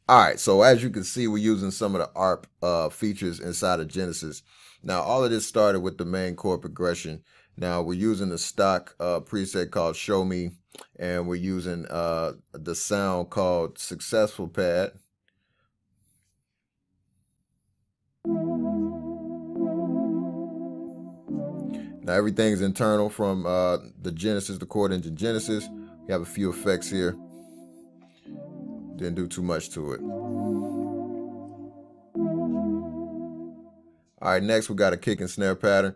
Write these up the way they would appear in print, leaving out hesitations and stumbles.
All right, so as you can see, we're using some of the ARP features inside of Genesis. Now, all of this started with the main chord progression. Now, we're using the stock preset called Show Me, and we're using the sound called Successful Pad. Now, everything's internal from the Genesis, the Chord Engine Genesis. We have a few effects here. Didn't do too much to it. All right, next we got a kick and snare pattern.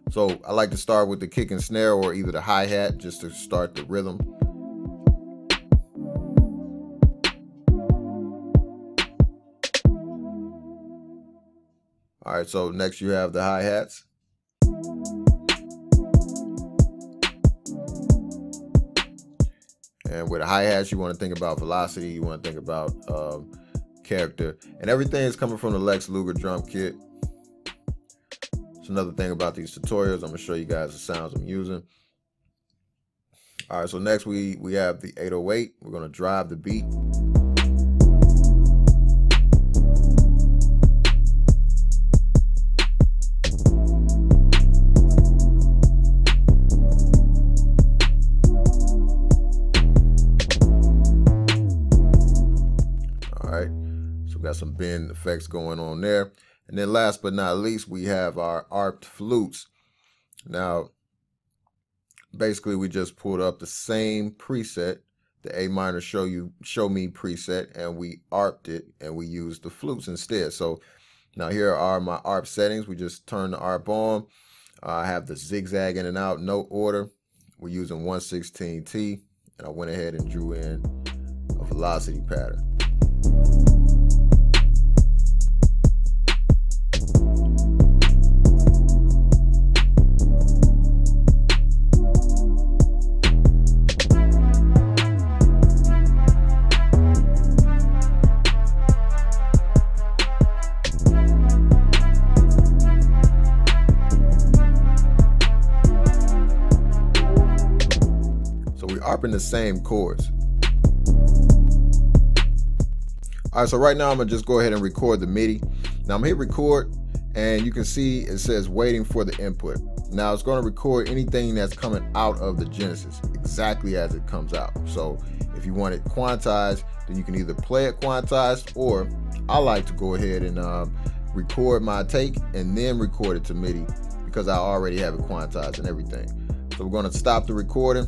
So I like to start with the kick and snare or either the hi-hat just to start the rhythm. All right, so next you have the hi-hats. And with the hi-hats, you want to think about velocity, you want to think about character, and everything is coming from the Lex Luger drum kit. It's another thing about these tutorials. I'm going to show you guys the sounds I'm using. All right, so next we have the 808. We're going to drive the beat. Got some bend effects going on there. And then last but not least, we have our ARP flutes. Now, basically we just pulled up the same preset, the A minor Show Me preset, and we ARPed it and we used the flutes instead. So now here are my ARP settings. We just turned the ARP on. I have the zigzag in and out, note order. We're using 116T, and I went ahead and drew in a velocity pattern. ARPing the same chords. All right, so right now I'm gonna just go ahead and record the MIDI. Now I'm gonna hit record, and you can see it says waiting for the input. Now it's gonna record anything that's coming out of the Genesis exactly as it comes out. So if you want it quantized, then you can either play it quantized, or I like to go ahead and record my take and then record it to MIDI because I already have it quantized and everything. So we're gonna stop the recording.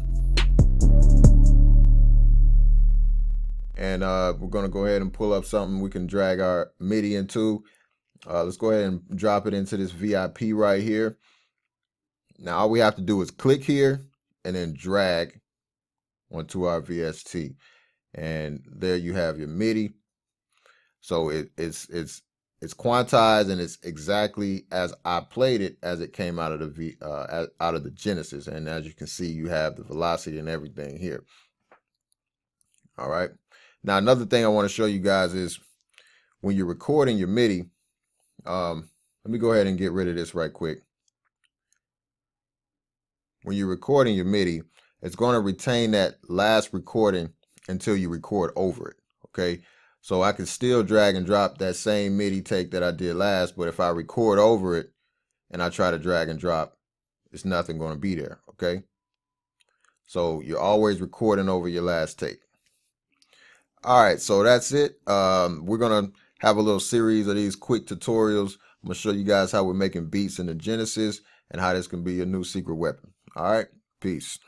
And we're going to go ahead and pull up something we can drag our MIDI into. Let's go ahead and drop it into this VIP right here. Now all we have to do is click here and then drag onto our VST. And there you have your MIDI. So it's quantized, and it's exactly as I played it as it came out of the Genesis. And as you can see, you have the velocity and everything here. All right. Now, another thing I want to show you guys is when you're recording your MIDI, let me go ahead and get rid of this right quick. When you're recording your MIDI, it's going to retain that last recording until you record over it, okay? So I can still drag and drop that same MIDI take that I did last, but if I record over it and I try to drag and drop, it's nothing going to be there, okay? So you're always recording over your last take. All right, so that's it. We're going to have a little series of these quick tutorials. I'm going to show you guys how we're making beats in the Genesis and how this can be your new secret weapon. All right, peace.